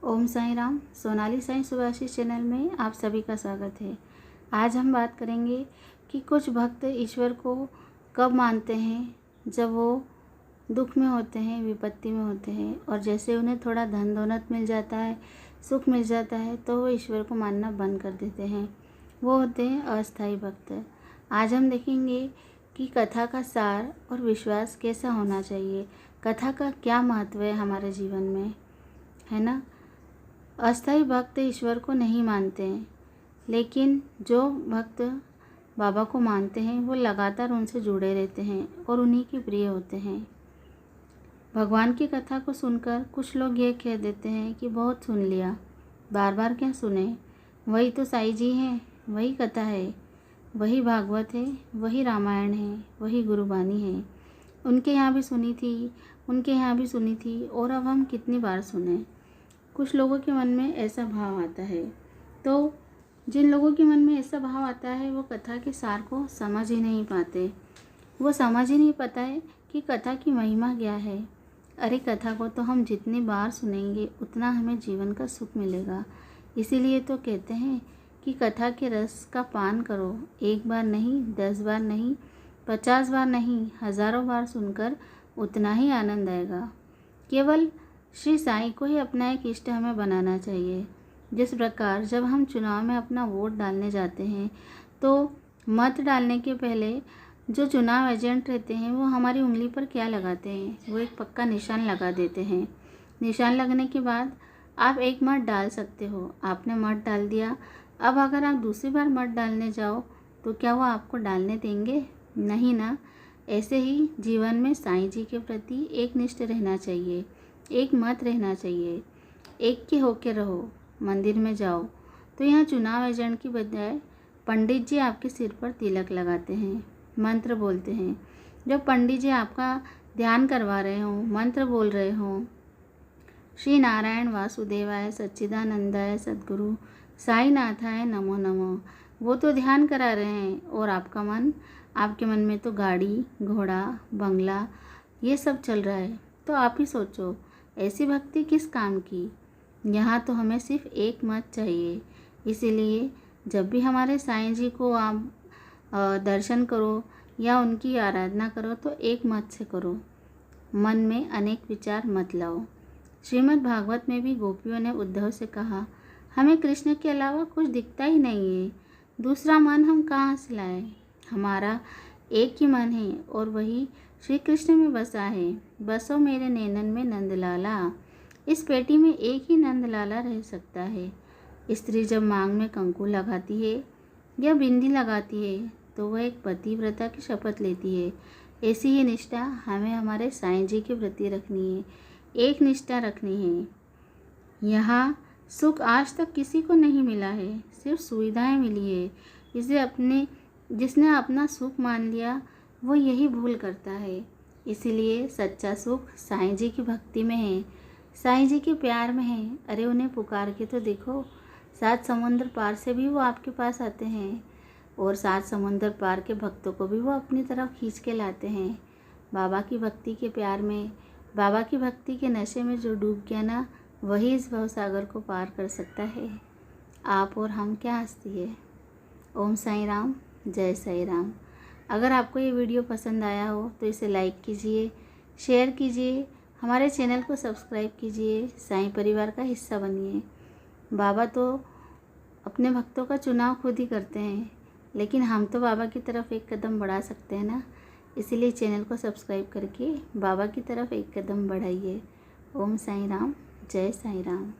Om Sai Ram. Sonali Sai सुभाषित channel में आप सभी का स्वागत है। आज हम बात करेंगे कि कुछ भक्त ईश्वर को कब मानते हैं, जब वो दुख में होते हैं, विपत्ति में होते हैं, और जैसे उन्हें थोड़ा धन दौलत मिल जाता है, सुख मिल जाता है, तो वो ईश्वर को मानना बंद कर देते हैं। वो होते हैं अस्थायी भक्त। आज हम देखेंगे कि कथा का सार और विश्वास कैसा होना चाहिए, कथा का क्या महत्व है हमारे जीवन में, है ना। अस्थायी भक्त ईश्वर को नहीं मानते हैं, लेकिन जो भक्त बाबा को मानते हैं वो लगातार उनसे जुड़े रहते हैं और उन्हीं के प्रिय होते हैं। भगवान की कथा को सुनकर कुछ लोग ये कह देते हैं कि बहुत सुन लिया, बार बार क्या सुने, वही तो साईं जी हैं, वही कथा है, वही भागवत है, वही रामायण है, वही गुरुबानी है, उनके यहाँ भी सुनी थी, उनके यहाँ भी सुनी थी, और अब हम कितनी बार सुने। कुछ लोगों के मन में ऐसा भाव आता है। तो जिन लोगों के मन में ऐसा भाव आता है वो कथा के सार को समझ ही नहीं पाते। वो समझ ही नहीं पाता है कि कथा की महिमा क्या है। अरे कथा को तो हम जितनी बार सुनेंगे उतना हमें जीवन का सुख मिलेगा। इसीलिए तो कहते हैं कि कथा के रस का पान करो। एक बार नहीं, 10 बार नहीं, 50 बार नहीं, हज़ारों बार सुनकर उतना ही आनंद आएगा। केवल श्री साईं को ही अपना एक इष्ट हमें बनाना चाहिए। जिस प्रकार जब हम चुनाव में अपना वोट डालने जाते हैं तो मत डालने के पहले जो चुनाव एजेंट रहते हैं वो हमारी उंगली पर क्या लगाते हैं, वो एक पक्का निशान लगा देते हैं। निशान लगने के बाद आप एक मत डाल सकते हो। आपने मत डाल दिया, अब अगर आप दूसरी बार मत डालने जाओ तो क्या वो आपको डालने देंगे? नहीं ना। ऐसे ही जीवन में साईं जी के प्रति एक निष्ठ रहना चाहिए, एक मत रहना चाहिए। एक के होके रहो। मंदिर में जाओ तो यहाँ चुनाव एजेंट की बजाय पंडित जी आपके सिर पर तिलक लगाते हैं, मंत्र बोलते हैं। जब पंडित जी आपका ध्यान करवा रहे हों, मंत्र बोल रहे हों, श्री नारायण वासुदेवाय सच्चिदानंदाय सद्गुरु साईनाथाय नमो नमो, वो तो ध्यान करा रहे हैं और आपके मन में तो गाड़ी घोड़ा बंगला ये सब चल रहा है। तो आप ही सोचो, ऐसी भक्ति किस काम की। यहाँ तो हमें सिर्फ एक मत चाहिए। इसीलिए जब भी हमारे साईं जी को आप दर्शन करो या उनकी आराधना करो तो एक मत से करो। मन में अनेक विचार मत लाओ। श्रीमद् भागवत में भी गोपियों ने उद्धव से कहा, हमें कृष्ण के अलावा कुछ दिखता ही नहीं है, दूसरा मन हम कहाँ से लाएं। हमारा एक ही मन है और वही श्री कृष्ण में बसा है। बसो मेरे नैनन में नंदलाला। इस पेटी में एक ही नंदलाला रह सकता है। स्त्री जब मांग में कंकु लगाती है या बिंदी लगाती है तो वह एक पतिव्रता की शपथ लेती है। ऐसी ही निष्ठा हमें हमारे साईं जी के प्रति रखनी है, एक निष्ठा रखनी है। यहाँ सुख आज तक किसी को नहीं मिला है, सिर्फ सुविधाएं मिली है। जिसने अपना सुख मान लिया वो यही भूल करता है। इसीलिए सच्चा सुख साईं जी की भक्ति में है, साईं जी के प्यार में है। अरे उन्हें पुकार के तो देखो, 7 समुंदर पार से भी वो आपके पास आते हैं और 7 समुंदर पार के भक्तों को भी वो अपनी तरफ खींच के लाते हैं। बाबा की भक्ति के प्यार में, बाबा की भक्ति के नशे में जो डूब गया ना, वही इस भवसागर को पार कर सकता है। आप और हम क्या हस्ती है। ओम साईं राम, जय साईं राम। अगर आपको ये वीडियो पसंद आया हो तो इसे लाइक कीजिए, शेयर कीजिए, हमारे चैनल को सब्सक्राइब कीजिए, साईं परिवार का हिस्सा बनिए। बाबा तो अपने भक्तों का चुनाव खुद ही करते हैं, लेकिन हम तो बाबा की तरफ एक कदम बढ़ा सकते हैं ना। इसीलिए चैनल को सब्सक्राइब करके बाबा की तरफ एक कदम बढ़ाइए। ओम साईं राम, जय साईं राम।